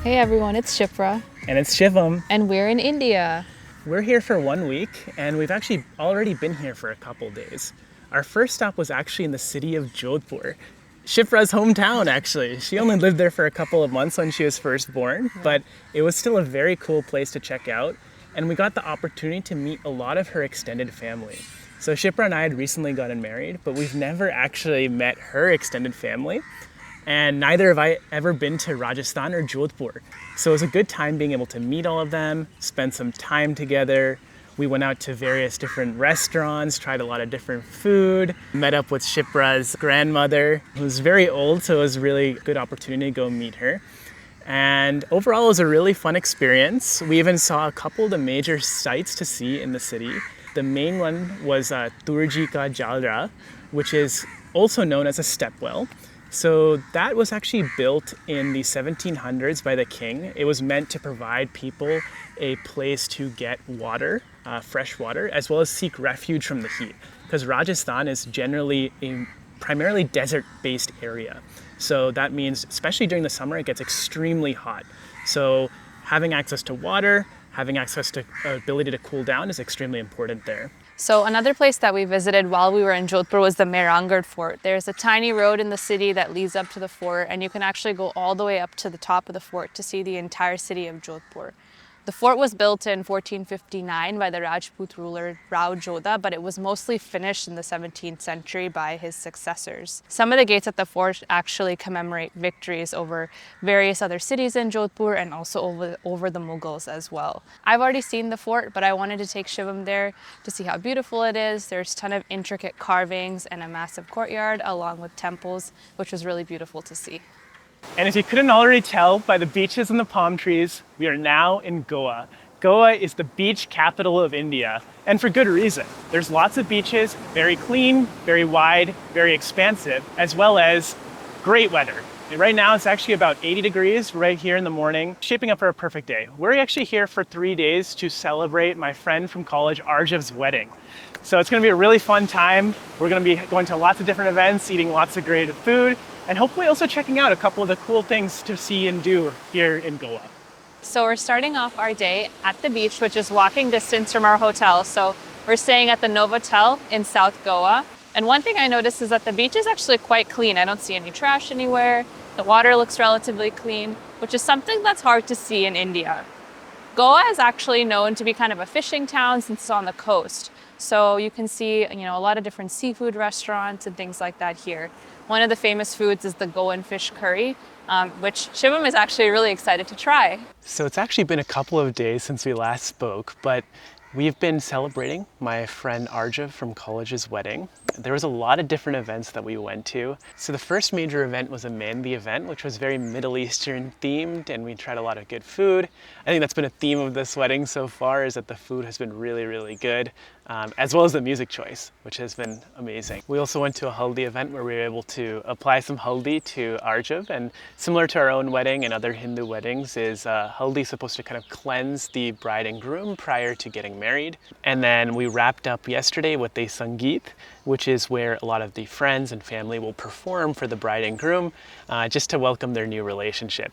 Hey everyone, it's Shipra. And it's Shivam. And we're in India. We're here for 1 week, and we've actually already been here for a couple days. Our first stop was actually in the city of Jodhpur, Shipra's hometown, actually. She only lived there for a couple of months when she was first born, but it was still a very cool place to check out, and we got the opportunity to meet a lot of her extended family. So Shipra and I had recently gotten married, but we've never actually met her extended family. And neither have I ever been to Rajasthan or Jodhpur. So it was a good time being able to meet all of them, spend some time together. We went out to various different restaurants, tried a lot of different food, met up with Shipra's grandmother, who's very old, so it was really a good opportunity to go meet her. And overall, it was a really fun experience. We even saw a couple of the major sites to see in the city. The main one was Toorji ka Jhalra, which is also known as a stepwell. So that was actually built in the 1700s by the king. It was meant to provide people a place to get water, fresh water, as well as seek refuge from the heat. Because Rajasthan is generally a primarily desert-based area. So that means, especially during the summer, it gets extremely hot. So having access to water, having access to ability to cool down is extremely important there. So another place that we visited while we were in Jodhpur was the Mehrangarh Fort. There's a tiny road in the city that leads up to the fort, and you can actually go all the way up to the top of the fort to see the entire city of Jodhpur. The fort was built in 1459 by the Rajput ruler Rao Jodha, but it was mostly finished in the 17th century by his successors. Some of the gates at the fort actually commemorate victories over various other cities in Jodhpur and also over the Mughals as well. I've already seen the fort, but I wanted to take Shivam there to see how beautiful it is. There's a ton of intricate carvings and a massive courtyard along with temples, which was really beautiful to see. And if you couldn't already tell by the beaches and the palm trees, we are now in Goa. Goa is the beach capital of India, and for good reason. There's lots of beaches, very clean, very wide, very expansive, as well as great weather. Right now it's actually about 80 degrees right here in the morning, shaping up for a perfect day. We're actually here for 3 days to celebrate my friend from college, Arjav's wedding. So it's gonna be a really fun time. We're gonna be going to lots of different events, eating lots of great food, and hopefully also checking out a couple of the cool things to see and do here in Goa. So we're starting off our day at the beach, which is walking distance from our hotel. So we're staying at the Novotel in South Goa. And one thing I noticed is that the beach is actually quite clean. I don't see any trash anywhere. The water looks relatively clean, which is something that's hard to see in India. Goa is actually known to be kind of a fishing town since it's on the coast. So you can see, a lot of different seafood restaurants and things like that here. One of the famous foods is the Goan fish curry, which Shivam is actually really excited to try. So it's actually been a couple of days since we last spoke, but we've been celebrating my friend Arjav from college's wedding. There was a lot of different events that we went to. So the first major event was a Mehndi event, which was very Middle Eastern themed, and we tried a lot of good food. I think that's been a theme of this wedding so far, is that the food has been really, really good, as well as the music choice, which has been amazing. We also went to a haldi event where we were able to apply some haldi to Arjav, and similar to our own wedding and other Hindu weddings, is haldi supposed to kind of cleanse the bride and groom prior to getting married. And then we wrapped up yesterday with a sangeet, which is where a lot of the friends and family will perform for the bride and groom, just to welcome their new relationship.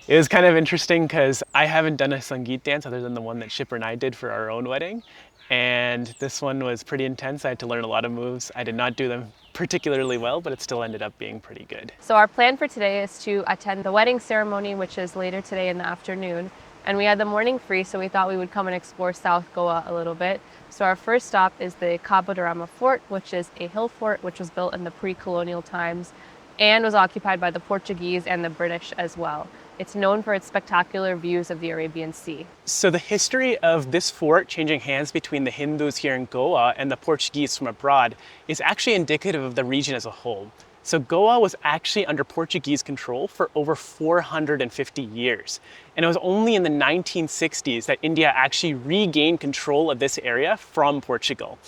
It was kind of interesting because I haven't done a sangeet dance other than the one that Shipra and I did for our own wedding. And this one was pretty intense. I had to learn a lot of moves. I did not do them particularly well, but it still ended up being pretty good. So our plan for today is to attend the wedding ceremony, which is later today in the afternoon. And we had the morning free, so we thought we would come and explore South Goa a little bit. So our first stop is the Cabo de Rama Fort, which is a hill fort which was built in the pre-colonial times and was occupied by the Portuguese and the British as well. It's known for its spectacular views of the Arabian Sea. So the history of this fort changing hands between the Hindus here in Goa and the Portuguese from abroad is actually indicative of the region as a whole. So Goa was actually under Portuguese control for over 450 years. And it was only in the 1960s that India actually regained control of this area from Portugal.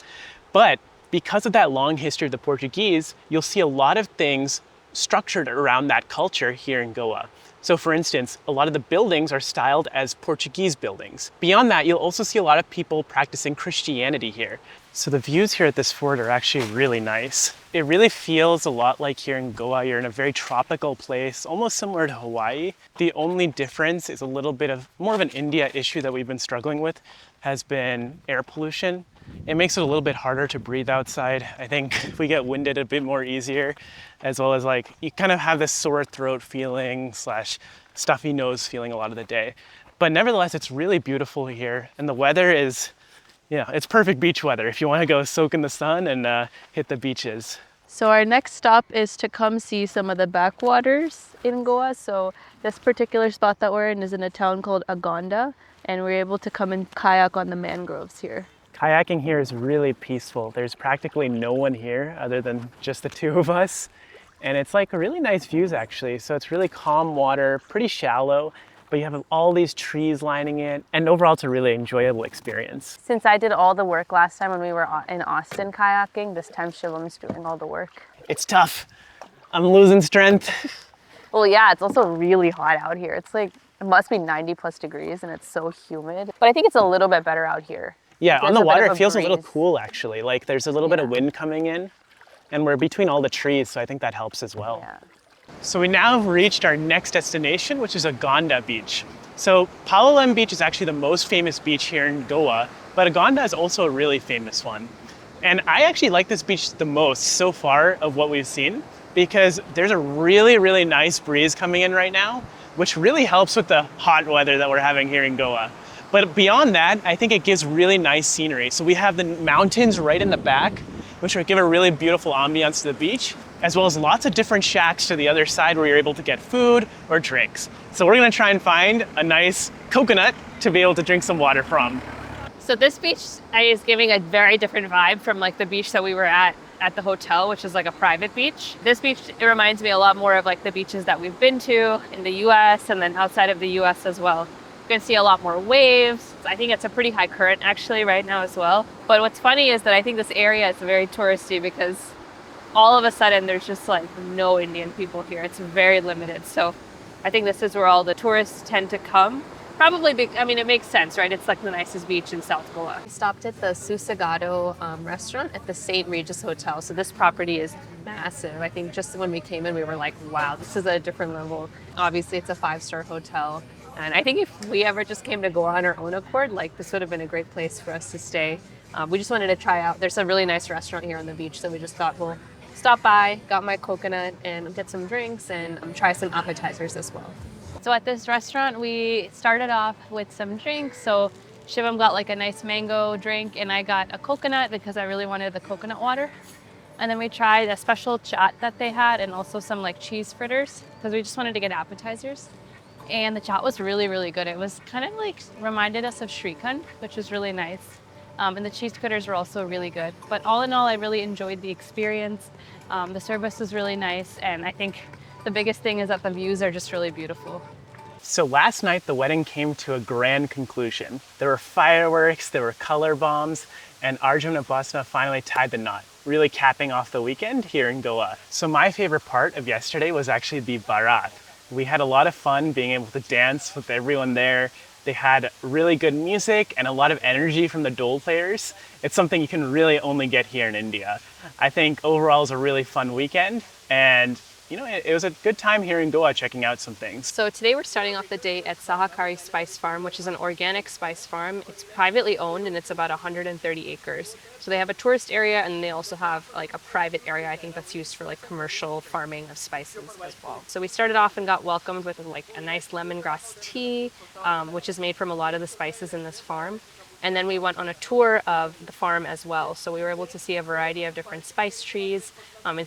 But because of that long history of the Portuguese, you'll see a lot of things structured around that culture here in Goa. So for instance, a lot of the buildings are styled as Portuguese buildings. Beyond that, you'll also see a lot of people practicing Christianity here. So the views here at this fort are actually really nice. It really feels a lot like here in Goa. You're in a very tropical place, almost similar to Hawaii. The only difference is a little bit of more of an India issue that we've been struggling with has been air pollution. It makes it a little bit harder to breathe outside. I think we get winded a bit more easier, as well as like you kind of have this sore throat feeling slash stuffy nose feeling a lot of the day. But nevertheless, it's really beautiful here, and the weather is, it's perfect beach weather if you want to go soak in the sun and hit the beaches. So our next stop is to come see some of the backwaters in Goa. So this particular spot that we're in is in a town called Agonda, and we're able to come and kayak on the mangroves here. Kayaking here is really peaceful. There's practically no one here other than just the two of us. And it's like really nice views actually. So it's really calm water, pretty shallow, but you have all these trees lining it. And overall, it's a really enjoyable experience. Since I did all the work last time when we were in Austin kayaking, this time Shivam's doing all the work. It's tough. I'm losing strength. Well, yeah, it's also really hot out here. It's like, it must be 90 plus degrees and it's so humid. But I think it's a little bit better out here. Yeah, on the water, it feels breeze. a little cool actually. Like there's a little bit of wind coming in and we're between all the trees, so I think that helps as well. Yeah. So we now have reached our next destination, which is Agonda Beach. So Cavelossim Beach is actually the most famous beach here in Goa, but Agonda is also a really famous one. And I actually like this beach the most so far of what we've seen because there's a really, really nice breeze coming in right now, which really helps with the hot weather that we're having here in Goa. But beyond that, I think it gives really nice scenery. So we have the mountains right in the back, which would give a really beautiful ambiance to the beach, as well as lots of different shacks to the other side where you're able to get food or drinks. So we're gonna try and find a nice coconut to be able to drink some water from. So this beach is giving a very different vibe from like the beach that we were at the hotel, which is like a private beach. This beach, it reminds me a lot more of like the beaches that we've been to in the US and then outside of the US as well. You can see a lot more waves. I think it's a pretty high current actually right now as well. But what's funny is that I think this area is very touristy because all of a sudden there's just like no Indian people here. It's very limited. So I think this is where all the tourists tend to come. Probably, it makes sense, right? It's like the nicest beach in South Goa. We stopped at the Susegado restaurant at the St. Regis Hotel. So this property is massive. I think just when we came in, we were like, wow, this is a different level. Obviously, it's a 5-star hotel. And I think if we ever just came to Goa on our own accord, like this would have been a great place for us to stay. We just wanted to try out. There's a really nice restaurant here on the beach. So we just thought, we'll stop by, got my coconut and get some drinks and try some appetizers as well. So at this restaurant, we started off with some drinks. So Shivam got like a nice mango drink and I got a coconut because I really wanted the coconut water. And then we tried a special chaat that they had and also some like cheese fritters because we just wanted to get appetizers. And the chaat was really, really good. It was kind of like reminded us of Shrikand, which was really nice. And the cheese fritters were also really good. But all in all, I really enjoyed the experience. The service was really nice. And I think the biggest thing is that the views are just really beautiful. So last night, the wedding came to a grand conclusion. There were fireworks, there were color bombs, and Arjun and Basna finally tied the knot, really capping off the weekend here in Goa. So my favorite part of yesterday was actually the Barat. We had a lot of fun being able to dance with everyone there. They had really good music and a lot of energy from the dole players. It's something you can really only get here in India. I think overall it was a really fun weekend, and it was a good time here in Goa checking out some things. So today we're starting off the day at Sahakari Spice Farm, which is an organic spice farm. It's privately owned and it's about 130 acres. So they have a tourist area and they also have like a private area, I think that's used for like commercial farming of spices as well. So we started off and got welcomed with like a nice lemongrass tea, which is made from a lot of the spices in this farm. And then we went on a tour of the farm as well. So we were able to see a variety of different spice trees and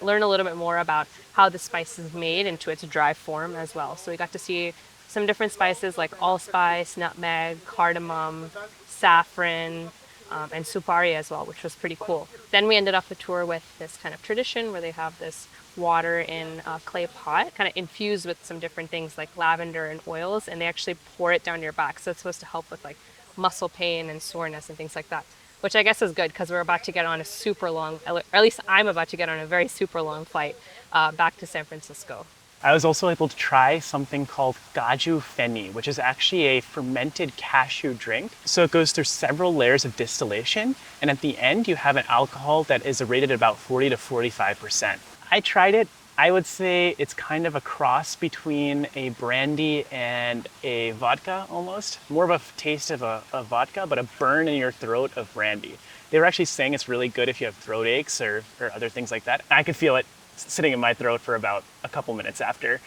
learn a little bit more about how the spice is made into its dry form as well. So we got to see some different spices like allspice, nutmeg, cardamom, saffron, and supari as well, which was pretty cool. Then we ended off the tour with this kind of tradition where they have this water in a clay pot, kind of infused with some different things like lavender and oils, and they actually pour it down your back. So it's supposed to help with like muscle pain and soreness and things like that, which I guess is good because we're about to get on a super long, or at least I'm about to get on a very super long flight back to San Francisco. I was also able to try something called Gaju Feni, which is actually a fermented cashew drink. So it goes through several layers of distillation, and at the end you have an alcohol that is rated at about 40 to 45%. I tried it. I would say it's kind of a cross between a brandy and a vodka almost. More of a taste of a vodka, but a burn in your throat of brandy. They were actually saying it's really good if you have throat aches or other things like that. I could feel it sitting in my throat for about a couple minutes after.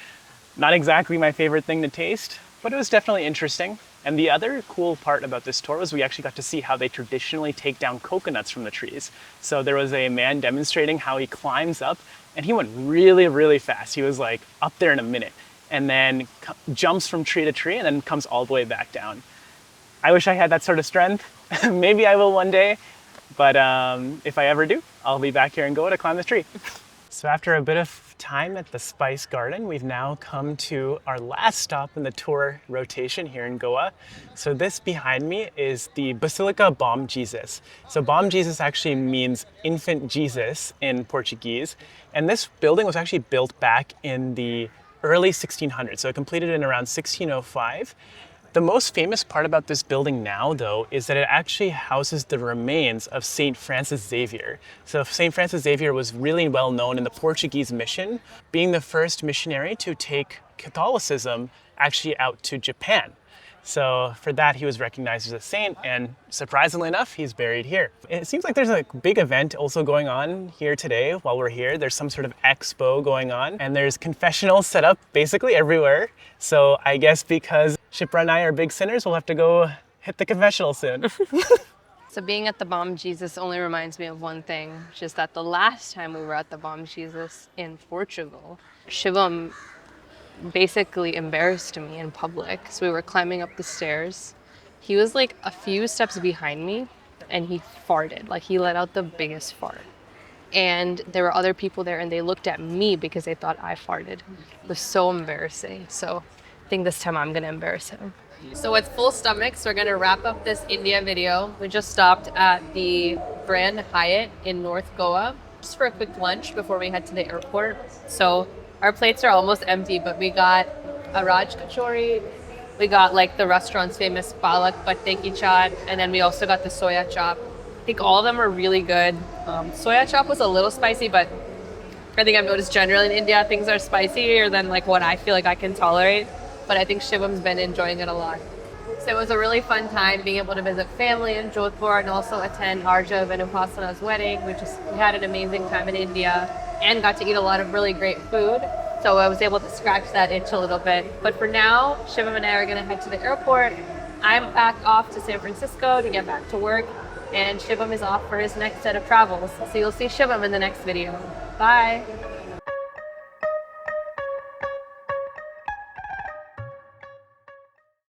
Not exactly my favorite thing to taste, but it was definitely interesting. And the other cool part about this tour was we actually got to see how they traditionally take down coconuts from the trees. So there was a man demonstrating how he climbs up, and he went really, really fast. He was like up there in a minute, and then jumps from tree to tree and then comes all the way back down. I wish I had that sort of strength. Maybe I will one day, but if I ever do, I'll be back here in Goa to climb this tree. So after a bit of time at the Spice Garden, we've now come to our last stop in the tour rotation here in Goa. So this behind me is the Basilica of Bom Jesus. So Bom Jesus actually means infant Jesus in Portuguese. And this building was actually built back in the early 1600s. So it completed in around 1605. The most famous part about this building now, though, is that it actually houses the remains of St. Francis Xavier. So St. Francis Xavier was really well known in the Portuguese mission, being the first missionary to take Catholicism actually out to Japan. So for that, he was recognized as a saint, and surprisingly enough, he's buried here. It seems like there's a big event also going on here today while we're here. There's some sort of expo going on, and there's confessionals set up basically everywhere. So I guess because Shipra and I are big sinners, we'll have to go hit the confessional soon. So being at the Bom Jesus only reminds me of one thing, which is that the last time we were at the Bom Jesus in Portugal, Shivam basically embarrassed me in public. So we were climbing up the stairs. He was like a few steps behind me and he farted. Like he let out the biggest fart. And there were other people there and they looked at me because they thought I farted. It was so embarrassing. So I think this time I'm gonna embarrass him. So with full stomachs, we're gonna wrap up this India video. We just stopped at the Grand Hyatt in North Goa just for a quick lunch before we head to the airport. So our plates are almost empty, but we got a Raj Kachori, we got like the restaurant's famous palak patte ki chaat, and then we also got the soya chop. I think all of them are really good. Soya chop was a little spicy, but I think I've noticed generally in India, things are spicier than like what I feel like I can tolerate. But I think Shivam's been enjoying it a lot. So it was a really fun time being able to visit family in Jodhpur and also attend Arjav and Upasana's wedding. We had an amazing time in India and got to eat a lot of really great food. So I was able to scratch that itch a little bit. But for now, Shivam and I are gonna head to the airport. I'm back off to San Francisco to get back to work. And Shivam is off for his next set of travels. So you'll see Shivam in the next video. Bye.